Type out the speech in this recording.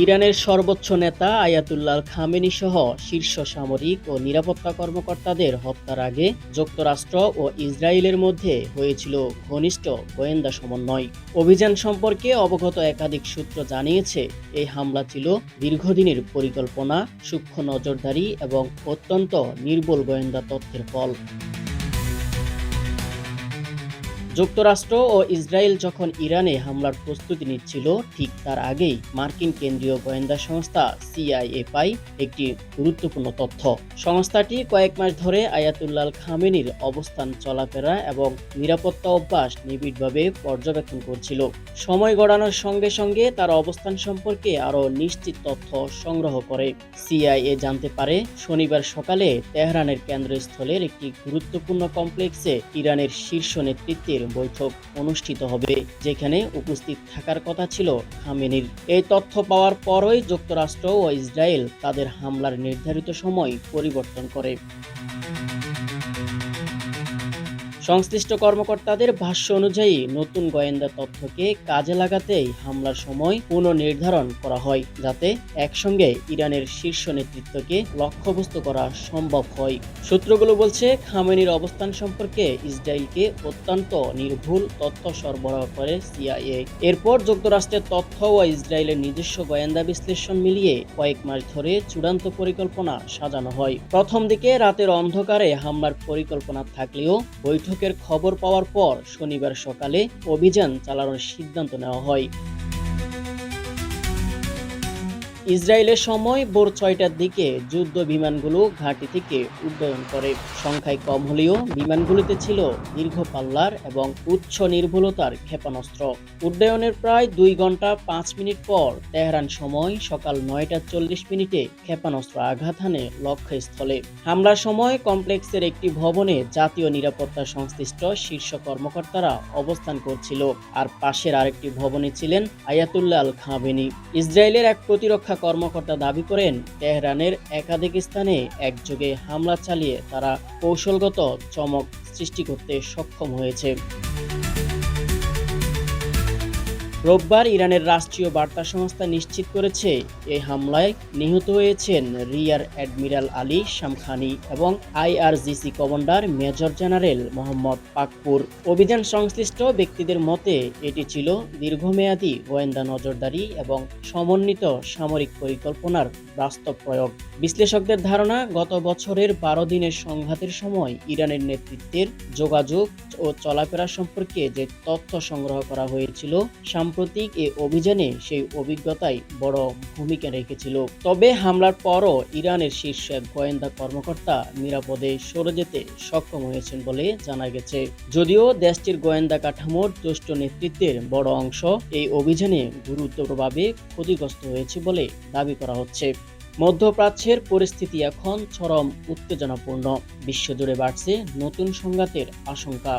ইরানের সর্বোচ্চ নেতা আয়াতুল্লাহ খামেনি সহ শীর্ষ সামরিক ও নিরাপত্তা কর্মকর্তাদের হত্যার আগে যুক্তরাষ্ট্র ও ইসরায়েলের মধ্যে হয়েছিল ঘনিষ্ঠ গোয়েন্দা সমন্বয়। অভিযান সম্পর্কে অবগত একাধিক সূত্র জানিয়েছে, এই হামলা ছিল দীর্ঘদিনের পরিকল্পনা, সূক্ষ্ম নজরদারি এবং অত্যন্ত নির্ভুল গোয়েন্দা তথ্যের ফল। যুক্তরাষ্ট্র ও ইসরায়েল যখন ইরানে হামলার প্রস্তুতি নিচ্ছিল, ঠিক তার আগেই মার্কিন কেন্দ্রীয় গোয়েন্দা সংস্থা সিআইএ পায় একটি গুরুত্বপূর্ণ তথ্য। সংস্থাটি কয়েক মাস ধরে আয়াতুল্লাহ খামেনির অবস্থান, চলাফেরা এবং নিরাপত্তা অভ্যাস নিবিড়ভাবে পর্যবেক্ষণ করছিল। সময় গড়ানোর সঙ্গে সঙ্গে তার অবস্থান সম্পর্কে আরও নিশ্চিত তথ্য সংগ্রহ করে। সিআইএ জানতে পারে, শনিবার সকালে তেহরানের কেন্দ্রস্থলের একটি গুরুত্বপূর্ণ কমপ্লেক্সে ইরানের শীর্ষ নেতৃত্বের বৈঠক অনুষ্ঠিত হবে, যেখানে উপস্থিত থাকার কথা ছিল খামেনির। এই তথ্য পাওয়ার পরই যুক্তরাষ্ট্র ও ইসরায়েল তাদের হামলার নির্ধারিত সময় পরিবর্তন করে। সংশ্লিষ্ট কর্মকর্তাদের ভাষ্য অনুযায়ী নতুন গোয়েন্দা তথ্যকে কাজে লাগাতেই হামলার সময় পুনর্নির্ধারণ করা হয়, যাতে একসঙ্গে ইরানের শীর্ষ নেতৃত্বকে লক্ষ্যবস্তু করা সম্ভব হয়। সূত্রগুলো বলছে, খামেনির অবস্থান সম্পর্কে ইসরায়েলকে অত্যন্ত নির্ভুল তথ্য সরবরাহ করে সিআইএ। এরপর যুক্তরাষ্ট্রের তথ্য ও ইসরায়েলের নিজস্ব গোয়েন্দা বিশ্লেষণ মিলিয়ে কয়েক মাস ধরে চূড়ান্ত পরিকল্পনা সাজানো হয়। প্রথম দিকে রাতের অন্ধকারে হামলার পরিকল্পনা থাকলেও বৈঠকের খবর পাওয়ার পর শনিবার সকালে অভিযান চালানোর সিদ্ধান্ত নেওয়া হয়। ইসরায়েলের সময় ভোর ৬টার দিকে যুদ্ধ বিমানগুলো ঘাঁটি থেকে উড্ডয়ন করে। সংখ্যায় কম হলেও বিমানগুলোতে ছিল দীর্ঘ পাল্লার এবং উচ্চ নির্ভুলতার ক্ষেপণাস্ত্র। উড্ডয়নের প্রায় ২ ঘন্টা ৫ মিনিট পর তেহরান সময় সকাল ৯টা ৪০ ক্ষেপণাস্ত্র আঘাত হানে লক্ষ্যস্থলে। হামলার সময় কমপ্লেক্সের একটি ভবনে জাতীয় নিরাপত্তা সংশ্লিষ্ট শীর্ষ কর্মকর্তারা অবস্থান করছিল, আর পাশের আরেকটি ভবনে ছিলেন আয়াতুল্লাহ আল খামেনি। ইসরায়েলের এক প্রতিরক্ষা কর্মকর্তা দাবি করেন, তেহরানের একাধিক স্থানে একযোগে হামলা চালিয়ে তারা কৌশলগত চমক সৃষ্টি করতে সক্ষম হয়েছে। রোববার ইরানের রাষ্ট্রীয় বার্তা সংস্থা নিশ্চিত করেছে, এই হামলায় নিহত হয়েছেন রিয়ার অ্যাডমিরাল আলী শামখানি এবং IRGC commander major general Mohammad Pakpour. অভিযান সংশ্লিষ্ট ব্যক্তিদের মতে এটি ছিল দীর্ঘমেয়াদী গোয়েন্দা নজরদারি এবং সমন্বিত সামরিক পরিকল্পনার বাস্তব প্রয়োগ। বিশ্লেষকদের ধারণা, গত বছরের ১২ দিনের সংঘাতের সময় ইরানের নেতৃত্বের যোগাযোগ ও চলাফেরা সম্পর্কে যে তথ্য সংগ্রহ করা হয়েছিল, সাম্প্রতিক এই অভিযানে সেই অভিজ্ঞতাই বড় ভূমিকা রেখেছিল। তবে হামলার পরও ইরানের শীর্ষ এক গোয়েন্দা কর্মকর্তা নিরাপদে সরে যেতে সক্ষম হয়েছেন বলে জানা গেছে। যদিও দেশটির গোয়েন্দা কাঠামোর জ্যেষ্ঠ নেতৃত্বের বড় অংশ এই অভিযানে গুরুতরভাবে ক্ষতিগ্রস্ত হয়েছে বলে দাবি করা হচ্ছে। মধ্যপ্রাচ্যের পরিস্থিতি এখন চরম উত্তেজনাপূর্ণ। বিশ্বজুড়ে বাড়ছে নতুন সংঘাতের আশঙ্কা।